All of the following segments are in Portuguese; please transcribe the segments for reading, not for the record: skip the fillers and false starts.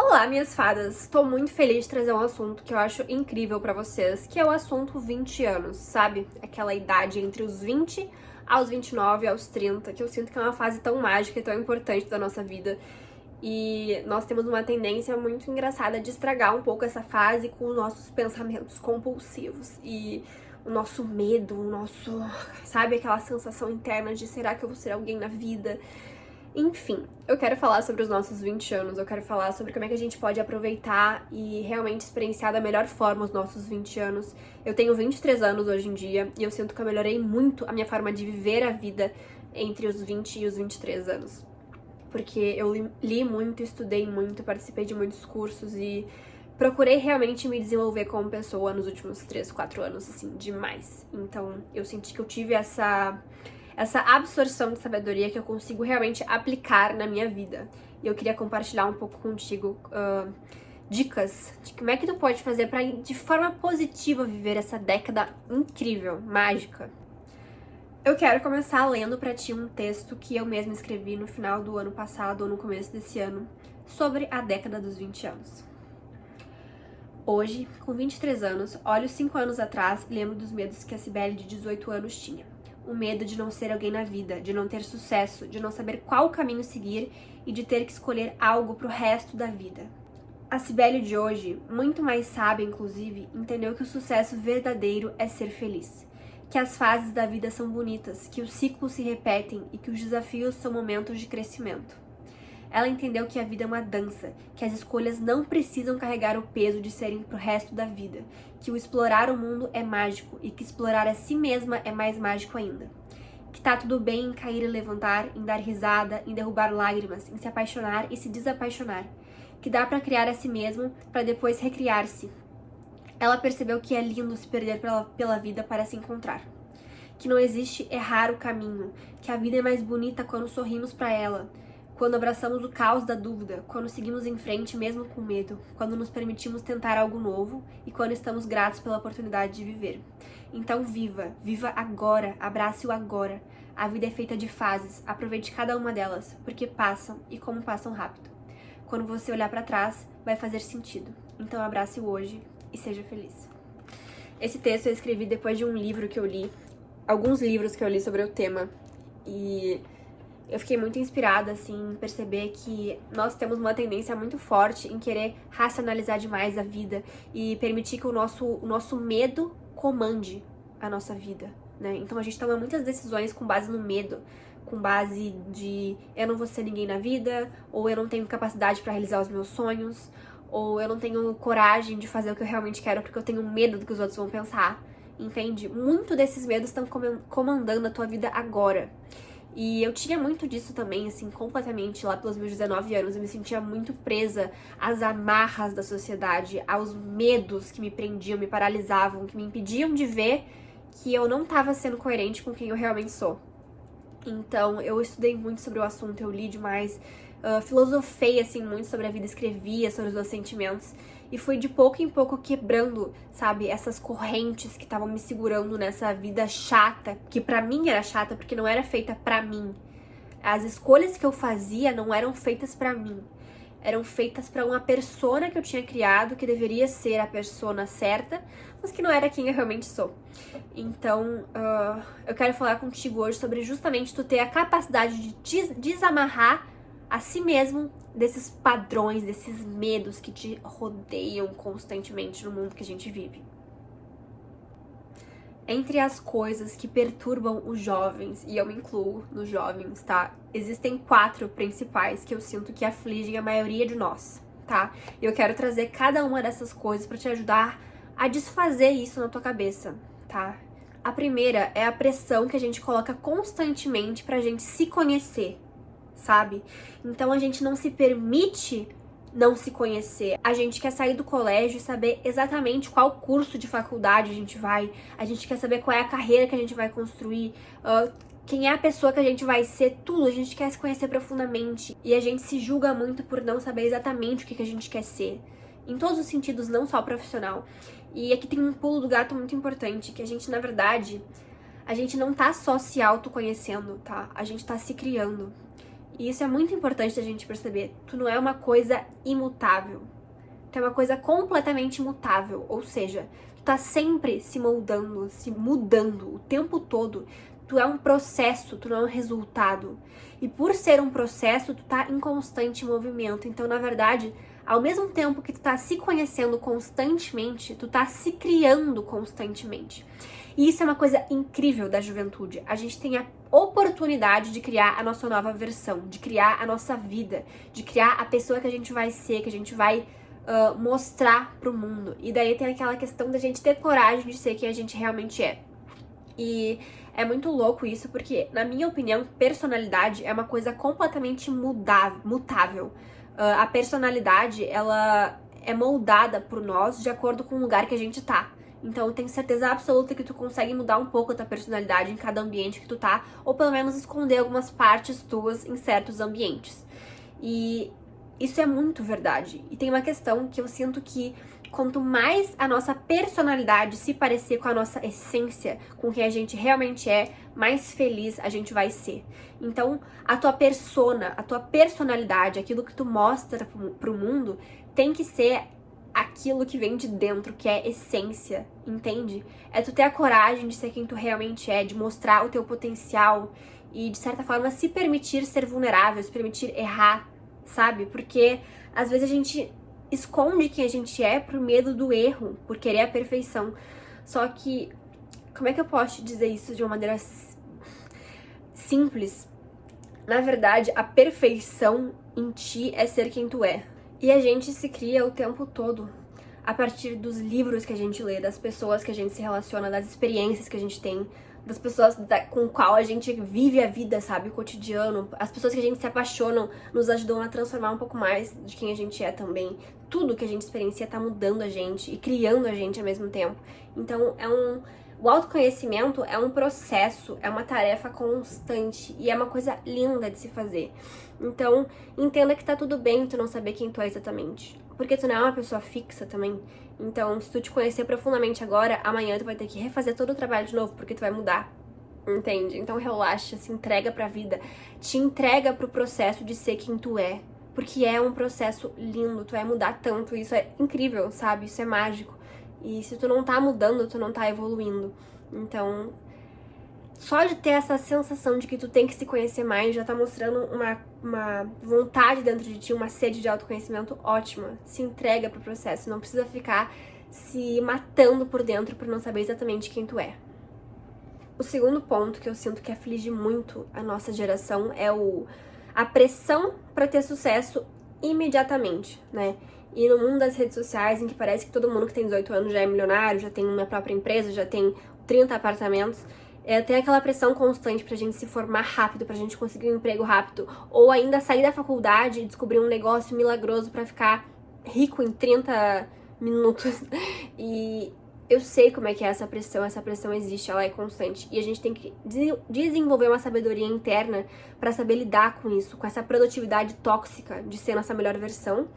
Olá, minhas fadas! Estou muito feliz de trazer um assunto que eu acho incrível pra vocês, que é o assunto 20 anos, sabe? Aquela idade entre os 20 aos 29, aos 30, que eu sinto que é uma fase tão mágica e tão importante da nossa vida. E nós temos uma tendência muito engraçada de estragar um pouco essa fase com os nossos pensamentos compulsivos e o nosso medo, sabe, aquela sensação interna de será que eu vou ser alguém na vida? Enfim, eu quero falar sobre os nossos 20 anos, eu quero falar sobre como é que a gente pode aproveitar e realmente experienciar da melhor forma os nossos 20 anos. Eu tenho 23 anos hoje em dia e eu sinto que eu melhorei muito a minha forma de viver a vida entre os 20 e os 23 anos. Porque eu li muito, estudei muito, participei de muitos cursos e procurei realmente me desenvolver como pessoa nos últimos 3, 4 anos, assim, demais. Então, eu senti que eu tive essa absorção de sabedoria que eu consigo realmente aplicar na minha vida. E eu queria compartilhar um pouco contigo dicas de como é que tu pode fazer pra, de forma positiva, viver essa década incrível, mágica. Eu quero começar lendo pra ti um texto que eu mesma escrevi no final do ano passado ou no começo desse ano, sobre a década dos 20 anos. Hoje, com 23 anos, olho 5 anos atrás e lembro dos medos que a Cibele de 18 anos tinha. O medo de não ser alguém na vida, de não ter sucesso, de não saber qual caminho seguir e de ter que escolher algo pro resto da vida. A Cibele de hoje, muito mais sábia inclusive, entendeu que o sucesso verdadeiro é ser feliz. Que as fases da vida são bonitas, que os ciclos se repetem e que os desafios são momentos de crescimento. Ela entendeu que a vida é uma dança, que as escolhas não precisam carregar o peso de serem pro resto da vida, que o explorar o mundo é mágico e que explorar a si mesma é mais mágico ainda. Que tá tudo bem em cair e levantar, em dar risada, em derrubar lágrimas, em se apaixonar e se desapaixonar. Que dá pra criar a si mesmo para depois recriar-se. Ela percebeu que é lindo se perder pela vida para se encontrar. Que não existe errar o caminho, que a vida é mais bonita quando sorrimos para ela, quando abraçamos o caos da dúvida, quando seguimos em frente mesmo com medo, quando nos permitimos tentar algo novo e quando estamos gratos pela oportunidade de viver. Então viva agora, abrace o agora. A vida é feita de fases, aproveite cada uma delas, porque passam e como passam rápido. Quando você olhar para trás, vai fazer sentido. Então abrace o hoje e seja feliz. Esse texto eu escrevi depois de um livro que eu li, alguns livros que eu li sobre o tema, e eu fiquei muito inspirada, assim, em perceber que nós temos uma tendência muito forte em querer racionalizar demais a vida e permitir que o nosso medo comande a nossa vida, né? Então a gente toma muitas decisões com base no medo, com base de eu não vou ser ninguém na vida, ou eu não tenho capacidade para realizar os meus sonhos, ou eu não tenho coragem de fazer o que eu realmente quero porque eu tenho medo do que os outros vão pensar, entende? Muito desses medos estão comandando a tua vida agora. E eu tinha muito disso também, assim, completamente, lá pelos meus 19 anos. Eu me sentia muito presa às amarras da sociedade, aos medos que me prendiam, me paralisavam, que me impediam de ver que eu não estava sendo coerente com quem eu realmente sou. Então, eu estudei muito sobre o assunto, eu li demais, filosofei, assim, muito sobre a vida, escrevia sobre os meus sentimentos. E fui de pouco em pouco quebrando, sabe, essas correntes que estavam me segurando nessa vida chata, que pra mim era chata porque não era feita pra mim. As escolhas que eu fazia não eram feitas pra mim. Eram feitas pra uma persona que eu tinha criado, que deveria ser a persona certa, mas que não era quem eu realmente sou. Então, eu quero falar contigo hoje sobre justamente tu ter a capacidade de desamarrar a si mesmo desses padrões, desses medos que te rodeiam constantemente no mundo que a gente vive. Entre as coisas que perturbam os jovens, e eu me incluo nos jovens, tá? Existem 4 principais que eu sinto que afligem a maioria de nós, tá? E eu quero trazer cada uma dessas coisas pra te ajudar a desfazer isso na tua cabeça, tá? A primeira é a pressão que a gente coloca constantemente pra gente se conhecer, sabe? Então a gente não se permite não se conhecer. A gente quer sair do colégio e saber exatamente qual curso de faculdade a gente vai. A gente quer saber qual é a carreira que a gente vai construir, quem é a pessoa que a gente vai ser, tudo. A gente quer se conhecer profundamente. E a gente se julga muito por não saber exatamente o que a gente quer ser. Em todos os sentidos, não só profissional. E aqui tem um pulo do gato muito importante, que a gente, na verdade, a gente não tá só se autoconhecendo, tá? A gente tá se criando. E isso é muito importante da gente perceber. Tu não é uma coisa imutável. Tu é uma coisa completamente mutável. Ou seja, tu tá sempre se moldando, se mudando o tempo todo. Tu é um processo, tu não é um resultado. E por ser um processo, tu tá em constante movimento. Então, na verdade, ao mesmo tempo que tu tá se conhecendo constantemente, tu tá se criando constantemente. E isso é uma coisa incrível da juventude. A gente tem a oportunidade de criar a nossa nova versão, de criar a nossa vida, de criar a pessoa que a gente vai ser, que a gente vai mostrar pro mundo. E daí tem aquela questão da gente ter coragem de ser quem a gente realmente é. E é muito louco isso, porque, na minha opinião, personalidade é uma coisa completamente mutável. A personalidade, ela é moldada por nós de acordo com o lugar que a gente tá. Então, eu tenho certeza absoluta que tu consegue mudar um pouco a tua personalidade em cada ambiente que tu tá, ou pelo menos esconder algumas partes tuas em certos ambientes. E isso é muito verdade. E tem uma questão que eu sinto que quanto mais a nossa personalidade se parecer com a nossa essência, com quem a gente realmente é, mais feliz a gente vai ser. Então, a tua persona, a tua personalidade, aquilo que tu mostra pro mundo, tem que ser aquilo que vem de dentro, que é essência, entende? É tu ter a coragem de ser quem tu realmente é, de mostrar o teu potencial e, de certa forma, se permitir ser vulnerável, se permitir errar, sabe? Porque, às vezes, a gente esconde quem a gente é por medo do erro, por querer a perfeição. Só que, como é que eu posso te dizer isso de uma maneira simples? Na verdade, a perfeição em ti é ser quem tu é. E a gente se cria o tempo todo a partir dos livros que a gente lê, das pessoas que a gente se relaciona, das experiências que a gente tem, das pessoas com qual a gente vive a vida, sabe, o cotidiano. As pessoas que a gente se apaixonam nos ajudam a transformar um pouco mais de quem a gente é também. Tudo que a gente experiencia tá mudando a gente e criando a gente ao mesmo tempo. Então, o autoconhecimento é um processo, é uma tarefa constante e é uma coisa linda de se fazer. Então, entenda que tá tudo bem tu não saber quem tu é exatamente. Porque tu não é uma pessoa fixa também. Então, se tu te conhecer profundamente agora, amanhã tu vai ter que refazer todo o trabalho de novo, porque tu vai mudar. Entende? Então relaxa, se entrega pra vida. Te entrega pro processo de ser quem tu é. Porque é um processo lindo, tu vai mudar tanto. Isso é incrível, sabe? Isso é mágico. E se tu não tá mudando, tu não tá evoluindo. Então, só de ter essa sensação de que tu tem que se conhecer mais já tá mostrando uma vontade dentro de ti, uma sede de autoconhecimento ótima. Se entrega pro processo, não precisa ficar se matando por dentro por não saber exatamente quem tu é. O segundo ponto que eu sinto que aflige muito a nossa geração é a pressão pra ter sucesso imediatamente, né? E no mundo das redes sociais, em que parece que todo mundo que tem 18 anos já é milionário, já tem uma própria empresa, já tem 30 apartamentos, tem aquela pressão constante pra gente se formar rápido, pra gente conseguir um emprego rápido, ou ainda sair da faculdade e descobrir um negócio milagroso pra ficar rico em 30 minutos. E eu sei como é que é essa pressão existe, ela é constante. E a gente tem que desenvolver uma sabedoria interna pra saber lidar com isso, com essa produtividade tóxica de ser nossa melhor versão.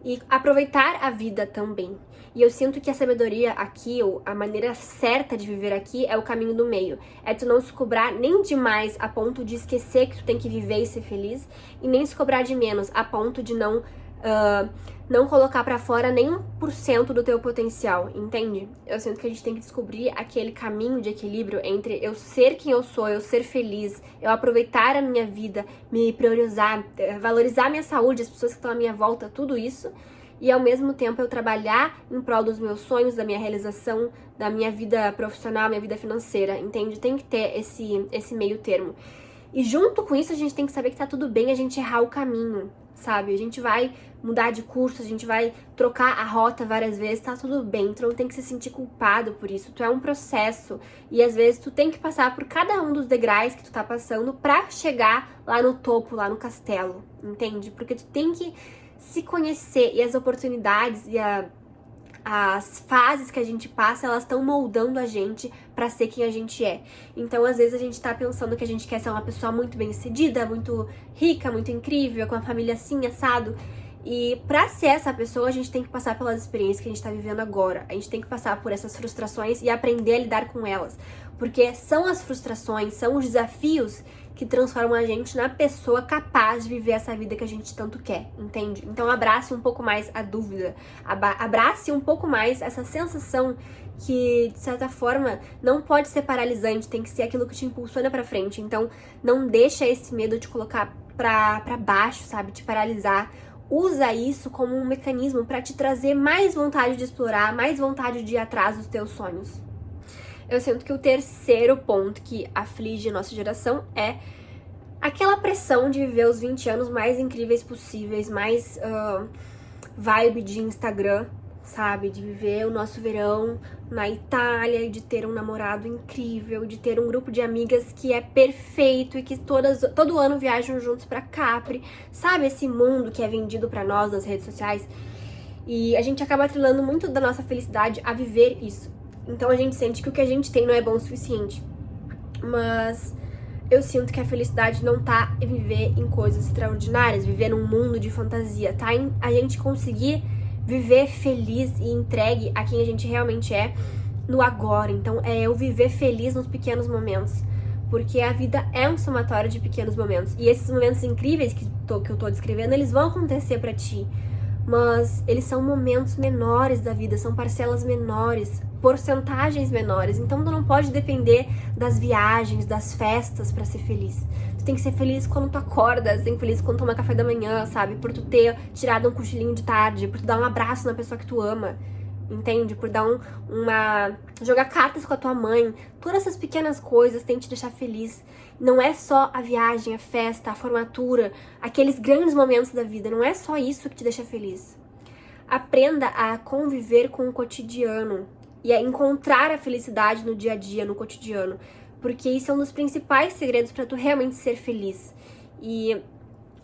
E aproveitar a vida também. E eu sinto que a sabedoria aqui, ou a maneira certa de viver aqui, é o caminho do meio. É tu não se cobrar nem demais a ponto de esquecer que tu tem que viver e ser feliz, e nem se cobrar de menos a ponto de não colocar pra fora nem 1% do teu potencial, entende? Eu sinto que a gente tem que descobrir aquele caminho de equilíbrio entre eu ser quem eu sou, eu ser feliz, eu aproveitar a minha vida, me priorizar, valorizar a minha saúde, as pessoas que estão à minha volta, tudo isso, e ao mesmo tempo eu trabalhar em prol dos meus sonhos, da minha realização, da minha vida profissional, minha vida financeira, entende? Tem que ter esse meio termo. E junto com isso a gente tem que saber que tá tudo bem a gente errar o caminho, sabe? A gente vai mudar de curso, a gente vai trocar a rota várias vezes, tá tudo bem, tu não tem que se sentir culpado por isso, tu é um processo e às vezes tu tem que passar por cada um dos degraus que tu tá passando pra chegar lá no topo, lá no castelo, entende? Porque tu tem que se conhecer e as oportunidades e as fases que a gente passa, elas estão moldando a gente pra ser quem a gente é. Então, às vezes, a gente tá pensando que a gente quer ser uma pessoa muito bem-sucedida, muito rica, muito incrível, com a família assim, assado. E pra ser essa pessoa, a gente tem que passar pelas experiências que a gente tá vivendo agora. A gente tem que passar por essas frustrações e aprender a lidar com elas. Porque são as frustrações, são os desafios que transformam a gente na pessoa capaz de viver essa vida que a gente tanto quer, entende? Então abrace um pouco mais a dúvida, abrace um pouco mais essa sensação que, de certa forma, não pode ser paralisante, tem que ser aquilo que te impulsiona pra frente. Então não deixa esse medo te colocar pra baixo, sabe? Te paralisar. Usa isso como um mecanismo pra te trazer mais vontade de explorar, mais vontade de ir atrás dos teus sonhos. Eu sinto que o terceiro ponto que aflige a nossa geração é aquela pressão de viver os 20 anos mais incríveis possíveis, mais vibe de Instagram, sabe? De viver o nosso verão na Itália, de ter um namorado incrível, de ter um grupo de amigas que é perfeito e que todo ano viajam juntos pra Capri, sabe? Esse mundo que é vendido pra nós nas redes sociais. E a gente acaba atrelando muito da nossa felicidade a viver isso. Então a gente sente que o que a gente tem não é bom o suficiente. Mas eu sinto que a felicidade não tá em viver em coisas extraordinárias, viver num mundo de fantasia, tá em a gente conseguir viver feliz e entregue a quem a gente realmente é no agora. Então é eu viver feliz nos pequenos momentos. Porque a vida é um somatório de pequenos momentos. E esses momentos incríveis que eu tô descrevendo, eles vão acontecer pra ti. Mas eles são momentos menores da vida, são parcelas menores, porcentagens menores. Então tu não pode depender das viagens, das festas pra ser feliz. Tu tem que ser feliz quando tu acorda, tu tem que ser feliz quando tu toma café da manhã, sabe? Por tu ter tirado um cochilinho de tarde, por tu dar um abraço na pessoa que tu ama, entende? Por dar jogar cartas com a tua mãe. Todas essas pequenas coisas têm que te deixar feliz. Não é só a viagem, a festa, a formatura, aqueles grandes momentos da vida. Não é só isso que te deixa feliz. Aprenda a conviver com o cotidiano e a encontrar a felicidade no dia a dia, no cotidiano. Porque isso é um dos principais segredos pra tu realmente ser feliz. E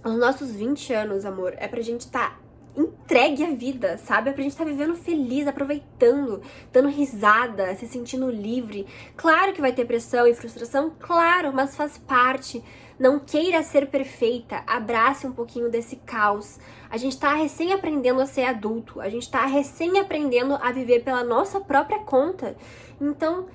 os nossos 20 anos, amor, é pra gente estar entregue à vida, sabe? É pra gente estar vivendo feliz, aproveitando, dando risada, se sentindo livre. Claro que vai ter pressão e frustração, claro, mas faz parte. Não queira ser perfeita, abrace um pouquinho desse caos. A gente tá recém aprendendo a ser adulto, a gente tá recém aprendendo a viver pela nossa própria conta. Então,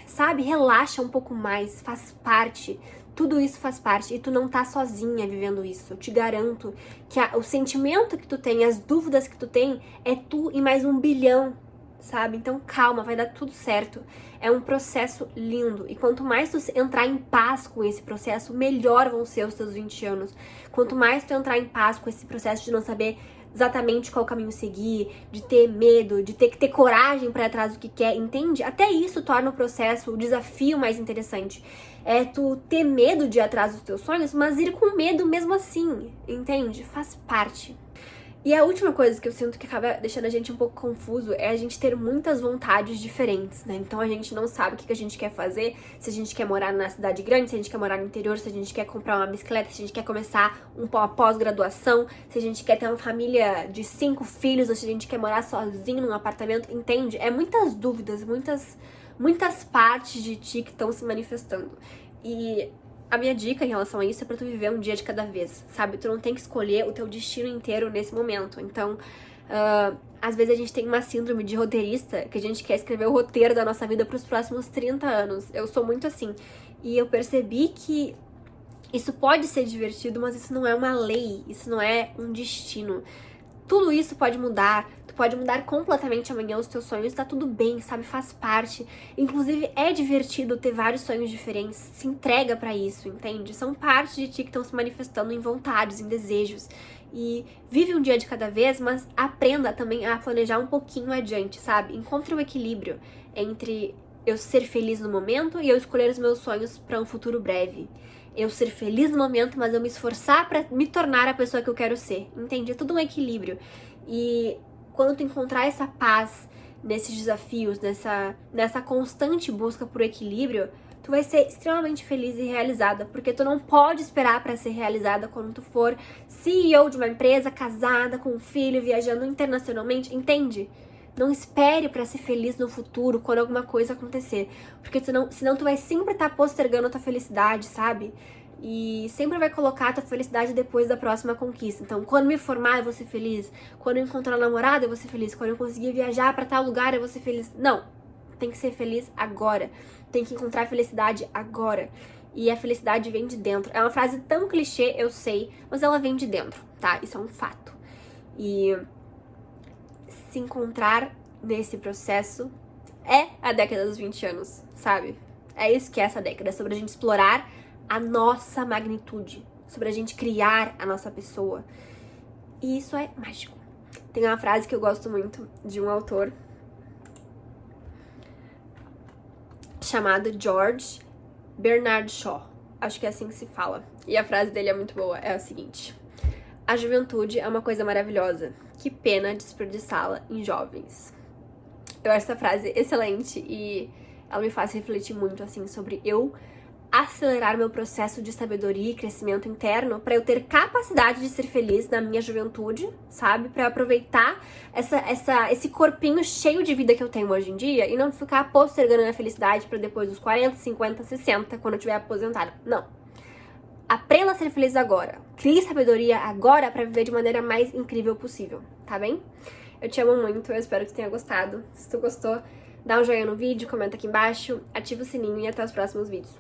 sabe, relaxa um pouco mais, faz parte. Tudo isso faz parte e tu não tá sozinha vivendo isso. Eu te garanto que o sentimento que tu tem, as dúvidas que tu tem, é tu e mais 1 bilhão, sabe? Então calma, vai dar tudo certo. É um processo lindo. E quanto mais tu entrar em paz com esse processo, melhor vão ser os teus 20 anos. Quanto mais tu entrar em paz com esse processo de não saber exatamente qual caminho seguir, de ter medo, de ter que ter coragem para ir atrás do que quer, entende? Até isso torna o processo, o desafio mais interessante. É tu ter medo de ir atrás dos teus sonhos, mas ir com medo mesmo assim, entende? Faz parte. E a última coisa que eu sinto que acaba deixando a gente um pouco confuso é a gente ter muitas vontades diferentes, né? Então a gente não sabe o que a gente quer fazer, se a gente quer morar na cidade grande, se a gente quer morar no interior, se a gente quer comprar uma bicicleta, se a gente quer começar uma pós-graduação, se a gente quer ter uma família de 5 filhos, ou se a gente quer morar sozinho num apartamento, entende? É muitas dúvidas, muitas partes de ti que estão se manifestando. E a minha dica em relação a isso é pra tu viver um dia de cada vez, sabe? Tu não tem que escolher o teu destino inteiro nesse momento. Então, às vezes a gente tem uma síndrome de roteirista, que a gente quer escrever o roteiro da nossa vida pros próximos 30 anos. Eu sou muito assim. E eu percebi que isso pode ser divertido, mas isso não é uma lei, isso não é um destino. Tudo isso pode mudar, tu pode mudar completamente amanhã os teus sonhos, tá tudo bem, sabe? Faz parte. Inclusive, é divertido ter vários sonhos diferentes, se entrega pra isso, entende? São partes de ti que estão se manifestando em vontades, em desejos. E vive um dia de cada vez, mas aprenda também a planejar um pouquinho adiante, sabe? Encontre um equilíbrio entre eu ser feliz no momento e eu escolher os meus sonhos pra um futuro breve. Eu ser feliz no momento, mas eu me esforçar pra me tornar a pessoa que eu quero ser. Entende? É tudo um equilíbrio. E quando tu encontrar essa paz nesses desafios, nessa constante busca por equilíbrio, tu vai ser extremamente feliz e realizada. Porque tu não pode esperar pra ser realizada quando tu for CEO de uma empresa, casada, com um filho, viajando internacionalmente. Entende? Não espere pra ser feliz no futuro, quando alguma coisa acontecer. Porque senão tu vai sempre estar postergando a tua felicidade, sabe? e sempre vai colocar a tua felicidade depois da próxima conquista. Então, quando me formar, eu vou ser feliz. Quando eu encontrar um namorado, eu vou ser feliz. Quando eu conseguir viajar pra tal lugar, eu vou ser feliz. Não, tem que ser feliz agora. Tem que encontrar felicidade agora. E a felicidade vem de dentro. É uma frase tão clichê, eu sei, mas ela vem de dentro, tá? Isso é um fato. E se encontrar nesse processo é a década dos 20 anos, sabe? É isso que é essa década, é sobre a gente explorar a nossa magnitude, sobre a gente criar a nossa pessoa. E isso é mágico. Tem uma frase que eu gosto muito de um autor chamado George Bernard Shaw. Acho que é assim que se fala. E a frase dele é muito boa, é a seguinte: a juventude é uma coisa maravilhosa. Que pena desperdiçá-la em jovens. Eu acho essa frase excelente e ela me faz refletir muito, assim, sobre eu acelerar meu processo de sabedoria e crescimento interno pra eu ter capacidade de ser feliz na minha juventude, sabe? Pra eu aproveitar esse corpinho cheio de vida que eu tenho hoje em dia e não ficar postergando a minha felicidade pra depois dos 40, 50, 60, quando eu estiver aposentada. Não. Aprenda a ser feliz agora. Crie sabedoria agora pra viver de maneira mais incrível possível, tá bem? Eu te amo muito, eu espero que tu tenha gostado. Se tu gostou, dá um joinha no vídeo, comenta aqui embaixo, ativa o sininho e até os próximos vídeos.